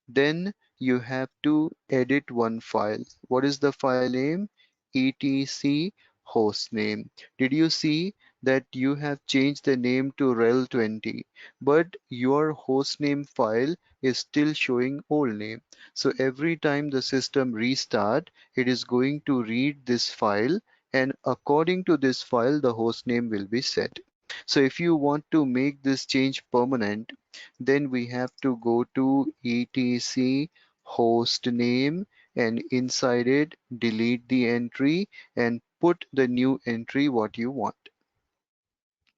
then you have to edit one file. What is the file name? etc hostname. Did you see that you have changed the name to rel20, but your hostname file is still showing old name. So every time the system restart, it is going to read this file, and according to this file, the hostname will be set. So if you want to make this change permanent, then we have to go to etc host name, and inside it delete the entry and put the new entry what you want,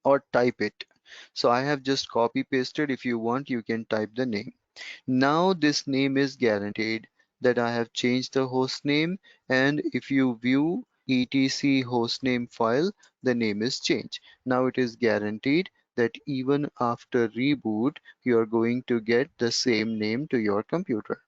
or type it. So I have just copy pasted. If you want, you can type the name. Now this name is guaranteed that I have changed the host name, and if you view etc hostname file, the name is changed. Now it is guaranteed that even after reboot, you are going to get the same name to your computer.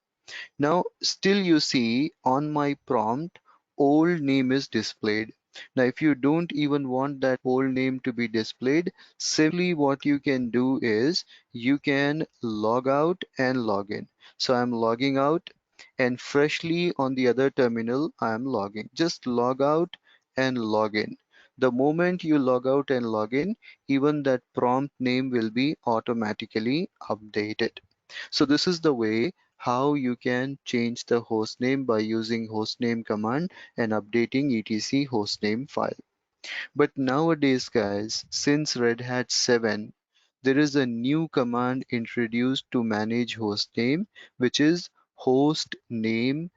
Now, still you see on my prompt, old name is displayed. Now, if you don't even want that old name to be displayed, simply what you can do is you can log out and log in. So I'm logging out, and freshly on the other terminal, I'm logging. Just log out and log in. The moment you log out and log in, even that prompt name will be automatically updated. So this is the way how you can change the hostname by using hostname command and updating etc hostname file. But nowadays, guys, since Red Hat 7, there is a new command introduced to manage hostname, which is hostnamectl.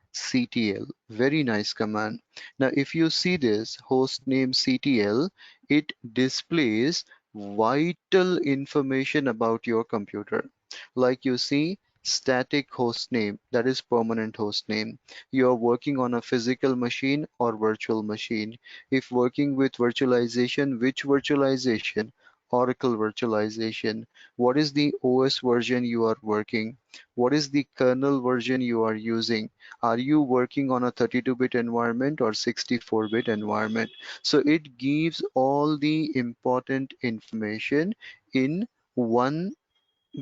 Very nice command. Now, if you see this hostnamectl, it displays vital information about your computer. Like you see, static hostname, that is permanent hostname. You are working on a physical machine or virtual machine. If working with virtualization, which virtualization? Oracle virtualization. What is the OS version you are working? What is the kernel version you are using? Are you working on a 32-bit environment or 64-bit environment? So it gives all the important information in one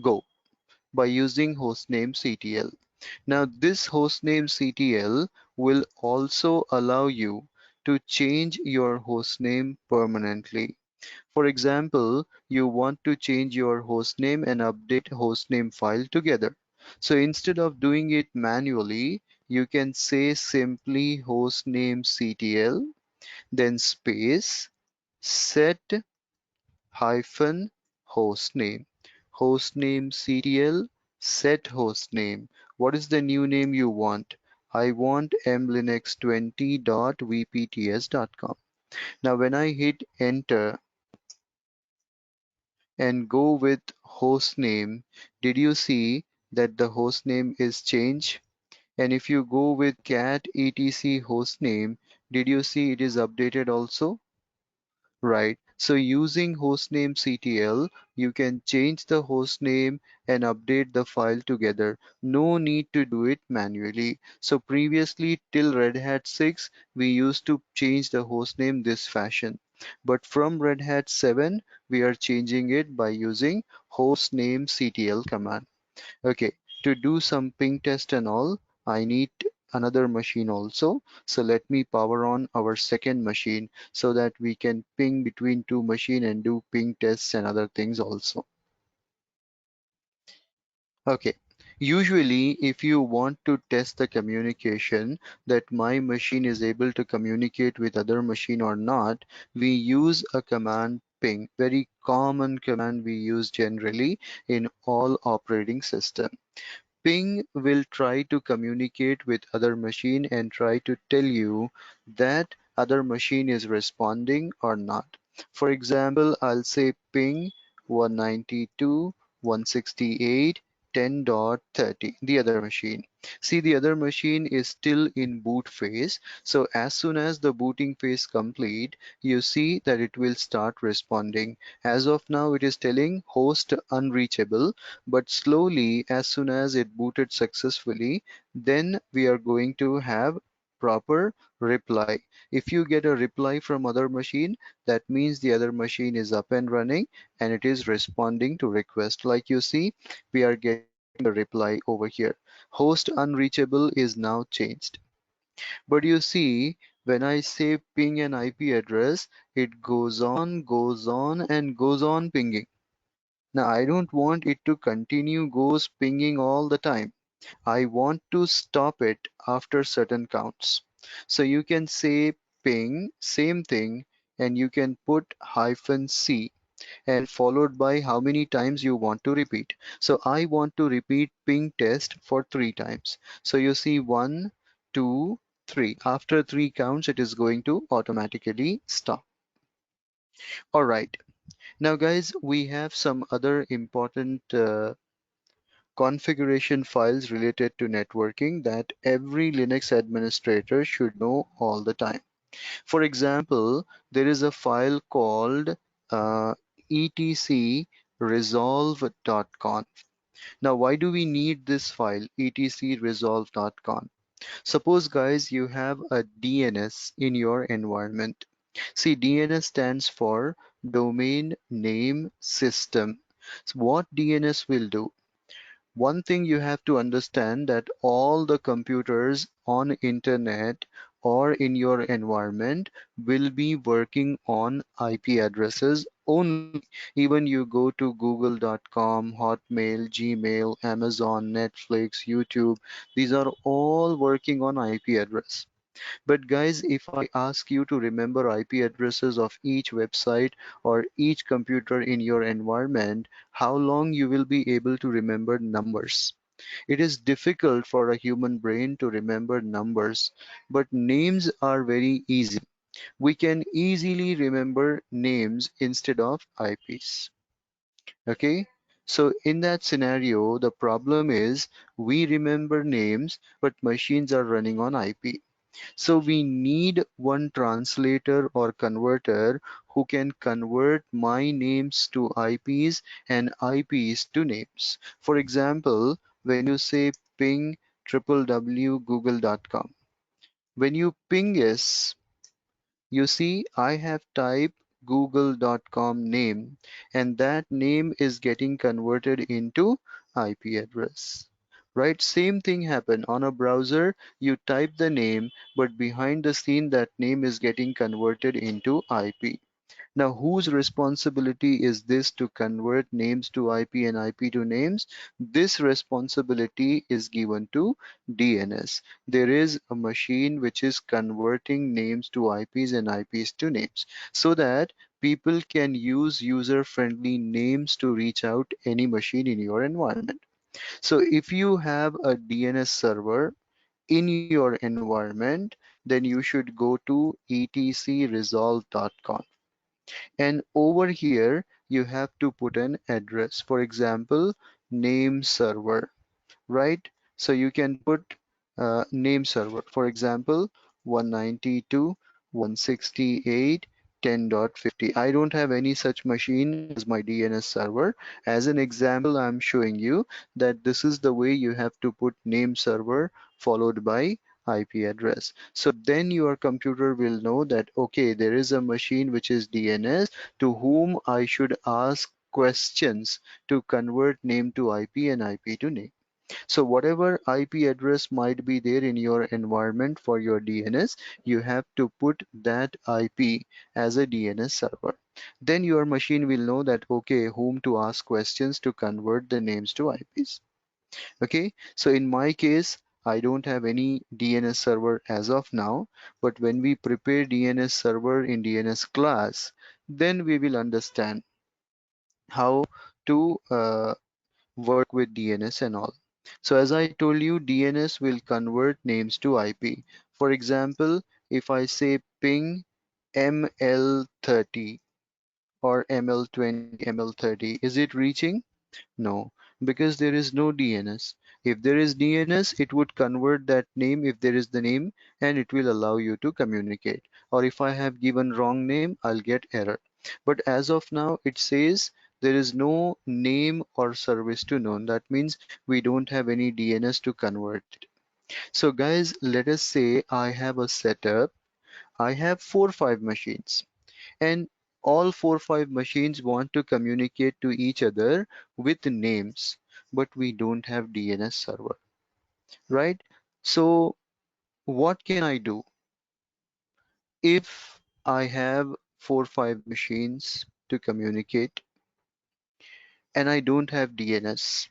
go by using hostname CTL. Now this hostname CTL will also allow you to change your hostname permanently. For example, you want to change your hostname and update hostname file together. So instead of doing it manually, you can say simply hostname CTL then space set hyphen hostname. Hostname CTL, set hostname. What is the new name you want? I want mlinux20.vpts.com. Now when I hit enter and go with hostname, did you see that the hostname is changed? And if you go with cat etc hostname, did you see it is updated also? Right. So using hostname CTL, you can change the hostname and update the file together. No need to do it manually. So previously till Red Hat 6, we used to change the hostname this fashion. But from Red Hat 7, we are changing it by using hostname CTL command. Okay, to do some ping test and all, I need another machine also. So let me power on our second machine so that we can ping between two machine and do ping tests and other things also. Okay, usually if you want to test the communication that my machine is able to communicate with other machine or not, we use a command ping, very common command we use generally in all operating system. Ping will try to communicate with other machine and try to tell you that other machine is responding or not. For example, I'll say ping 192.168.10.30, the other machine. See, the other machine is still in boot phase. So as soon as the booting phase complete, you see that it will start responding. As of now, it is telling host unreachable, but slowly, as soon as it booted successfully, then we are going to have proper reply. If you get a reply from other machine, that means the other machine is up and running and it is responding to request. Like you see, we are getting the reply over here. Host unreachable is now changed. But you see, when I say ping an IP address, it goes on, and goes on pinging. Now, I don't want it to continue goes pinging all the time. I want to stop it after certain counts. So you can say ping, same thing, and you can put hyphen C and followed by how many times you want to repeat. So I want to repeat ping test for 3 times. So you see 1, 2, 3. After 3 counts, it is going to automatically stop. All right. Now, guys, we have some other important configuration files related to networking that every Linux administrator should know all the time. For example, there is a file called etcresolve.conf. Now, why do we need this file, etcresolve.conf? Suppose, guys, you have a DNS in your environment. See, DNS stands for Domain Name System. So what DNS will do? One thing you have to understand that all the computers on internet or in your environment will be working on IP addresses only. Even you go to google.com, Hotmail, Gmail, Amazon, Netflix, YouTube, these are all working on IP address. But guys, if I ask you to remember IP addresses of each website or each computer in your environment, how long you will be able to remember numbers? It is difficult for a human brain to remember numbers, but names are very easy. We can easily remember names instead of IPs. Okay? So in that scenario, the problem is we remember names, but machines are running on IP. So we need one translator or converter who can convert my names to IPs and IPs to names. For example, when you say ping www.google.com, when you ping yes, you see I have typed google.com name and that name is getting converted into IP address. Right? Same thing happen on a browser. You type the name, but behind the scene that name is getting converted into IP. Now, whose responsibility is this to convert names to IP and IP to names? This responsibility is given to DNS. There is a machine which is converting names to IPs and IPs to names so that people can use user-friendly names to reach out any machine in your environment. So if you have a DNS server in your environment, then you should go to etcresolve.com. And over here, you have to put an address. For example, name server, right? So you can put name server. For example, 192.168.10.50. I don't have any such machine as my DNS server. As an example, I'm showing you that this is the way you have to put name server followed by IP address. So then your computer will know that, okay, there is a machine which is DNS to whom I should ask questions to convert name to IP and IP to name. So whatever IP address might be there in your environment for your DNS, you have to put that IP as a DNS server. Then your machine will know that, okay, whom to ask questions to convert the names to IPs. Okay, so in my case, I don't have any DNS server as of now, but when we prepare DNS server in DNS class, then we will understand how to work with DNS and all. So as I told you, DNS will convert names to IP. For example, if I say ping ML30 or ML20, ML30, is it reaching? No, because there is no DNS. If there is DNS, it would convert that name if there is the name and it will allow you to communicate. Or if I have given wrong name, I'll get error. But as of now, it says there is no name or service to known. That means we don't have any DNS to convert it. So guys, let us say I have a setup. I have 4 or 5 machines and all 4 or 5 machines want to communicate to each other with names, but we don't have DNS server, right? So what can I do if I have 4 or 5 machines to communicate and I don't have DNS?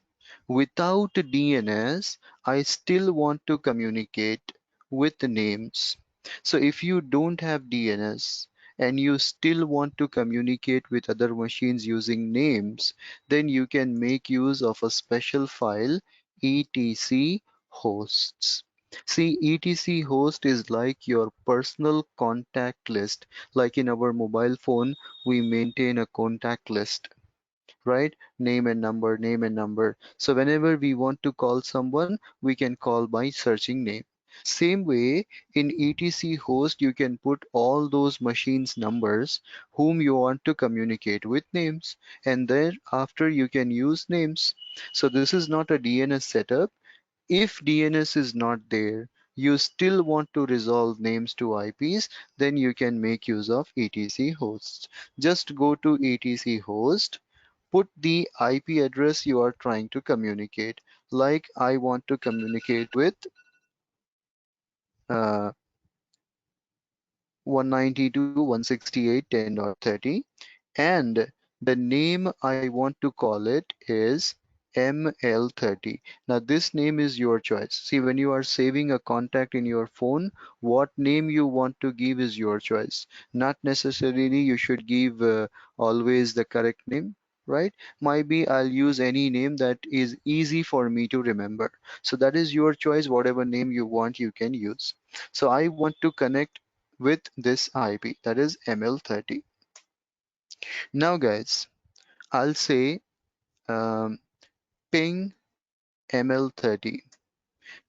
Without DNS, I still want to communicate with the names. So if you don't have DNS and you still want to communicate with other machines using names, then you can make use of a special file, etc hosts. See, etc host is like your personal contact list. Like in our mobile phone, we maintain a contact list, right? Name and number. So whenever we want to call someone, we can call by searching name. Same way, in etc host, you can put all those machines numbers whom you want to communicate with names, and then after you can use names. So this is not a DNS setup. If DNS is not there, you still want to resolve names to IPs, then you can make use of etc hosts. Just go to etc host, put the IP address you are trying to communicate. Like I want to communicate with uh, 192.168.10.30 and the name I want to call it is ML30. Now this name is your choice. See, when you are saving a contact in your phone, what name you want to give is your choice. Not necessarily you should give always the correct name, right? Maybe I'll use any name that is easy for me to remember. So that is your choice. Whatever name you want, you can use. So I want to connect with this IP, that is ML30. Now guys, I'll say um, ping ML30.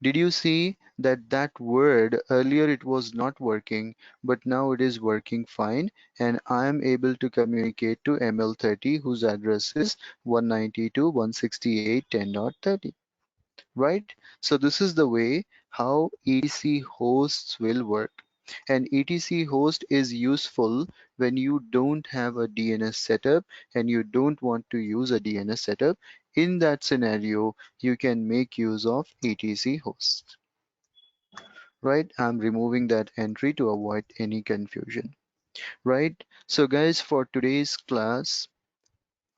Did you see that that word earlier it was not working, but now it is working fine, and I am able to communicate to ML30 whose address is 192.168.10.30. Right? So this is the way how etc hosts will work. And etc host is useful when you don't have a DNS setup and you don't want to use a DNS setup. In that scenario, you can make use of etc hosts. Right? I'm removing that entry to avoid any confusion. right? So guys, for today's class,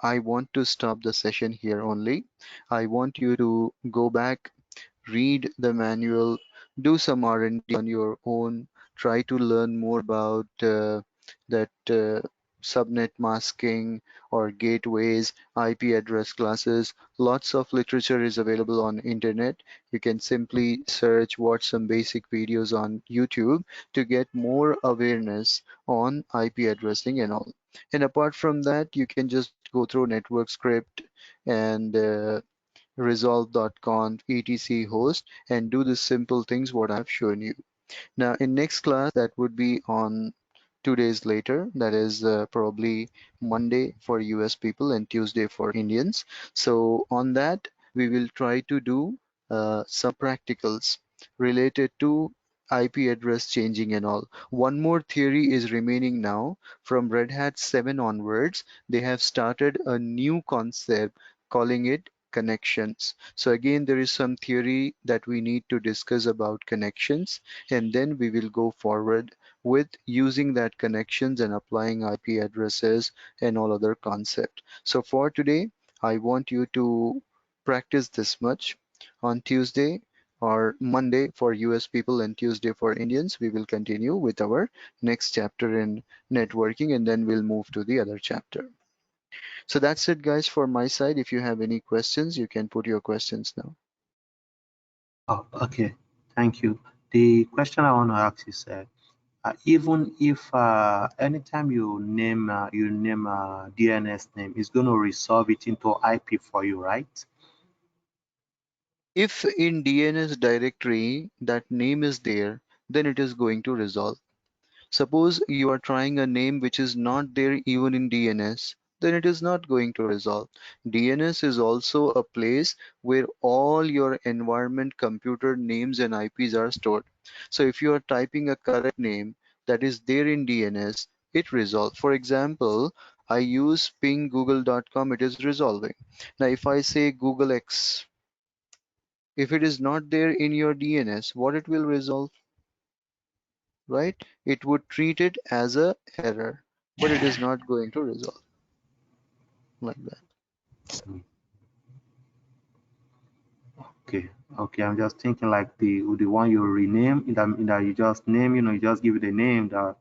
I want to stop the session here only. I want you to go back, read the manual, do some R&D on your own, try to learn more about that subnet masking or gateways, IP address classes. Lots of literature is available on internet. You can simply search, watch some basic videos on YouTube to get more awareness on IP addressing and all. And apart from that, you can just go through network script and resolve.conf etc host and do the simple things what I've shown you. Now in next class that would be on 2 days later, that is probably Monday for US people and Tuesday for Indians. So on that we will try to do some practicals related to IP address changing and all. One more theory is remaining now. From Red Hat 7 onwards, they have started a new concept calling it connections. So again, there is some theory that we need to discuss about connections, and then we will go forward with using that connections and applying IP addresses and all other concept. So for today, I want you to practice this much. On Tuesday or Monday for US people and Tuesday for Indians, we will continue with our next chapter in networking and then we'll move to the other chapter. So that's it, guys, for my side. If you have any questions, you can put your questions now.
Oh, okay. Thank you. The question I want to ask is, even if anytime you name a DNS name, it's going to resolve it into IP for you, right?
If in DNS directory that name is there, then it is going to resolve. Suppose you are trying a name which is not there even in DNS, then it is not going to resolve. DNS is also a place where all your environment computer names and IPs are stored. So if you are typing a correct name that is there in DNS, it resolves. For example, I use ping google.com, it is resolving. Now if I say Google X, if it is not there in your DNS, what it will resolve? Right? It would treat it as a error, but it is not going to resolve like that.
Mm. Okay, okay. I'm just thinking like the one you rename that you just name, you just give it a name that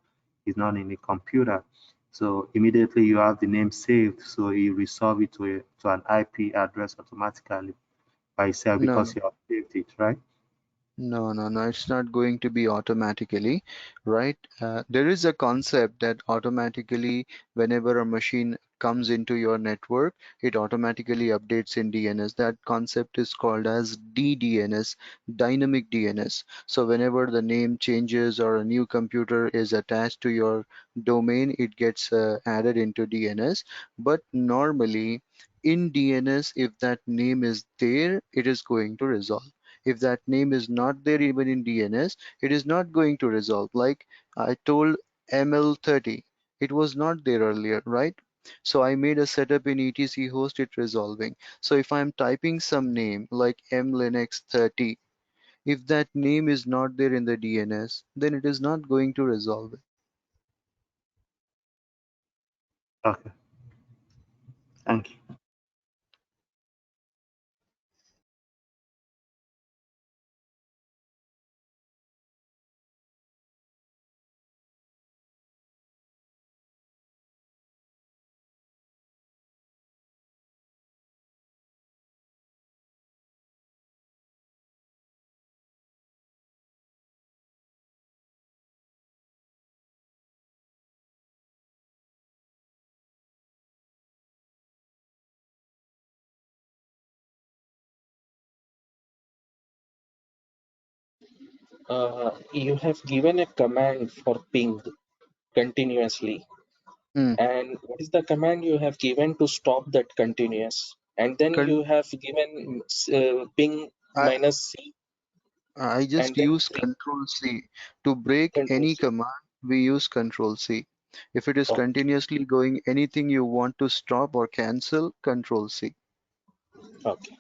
is not in the computer. So immediately you have the name saved, so it resolve it to an IP address automatically by itself
No,
because
no.
you have saved it, right?
No, no, no, it's not going to be automatically, right? There is a concept that automatically, whenever a machine comes into your network, it automatically updates in DNS. That concept is called as DDNS, dynamic DNS. So whenever the name changes or a new computer is attached to your domain, it gets added into DNS. But normally in DNS, if that name is there, it is going to resolve. If that name is not there even in DNS, it is not going to resolve. Like I told ML30, it was not there earlier, right? So I made a setup in etc host, it resolving. So if I'm typing some name like mlinux30, if that name is not there in the DNS, then it is not going to resolve it.
Okay, thank you.
You have given a command for ping continuously,
Hmm.
and what is the command you have given to stop that continuous? And then
Con
you have given ping
I,
minus C
I just
and then
use
3
Control C. To break
control
any
C.
command, we use Control C. If it is
Okay,
continuously going anything you want to stop or cancel, Control C.
okay.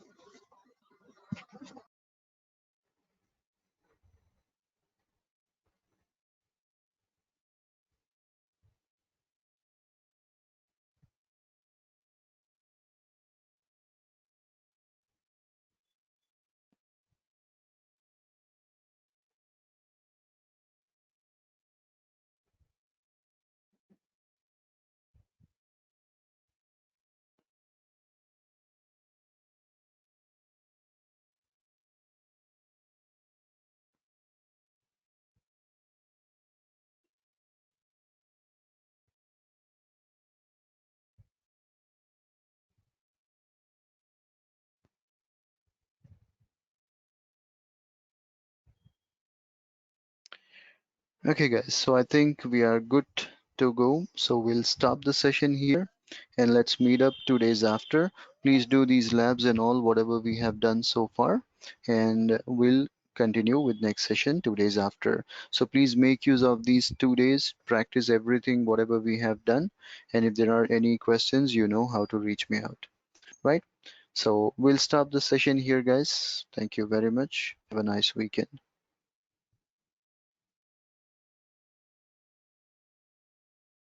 Okay, guys, so I think we are good to go. So we'll stop the session here and let's meet up 2 days after. Please do these labs and all whatever we have done so far, and we'll continue with next session 2 days after. So please make use of these 2 days, practice everything, whatever we have done. And if there are any questions, you know how to reach me out, right? So we'll stop the session here, guys. Thank you very much. Have a nice weekend.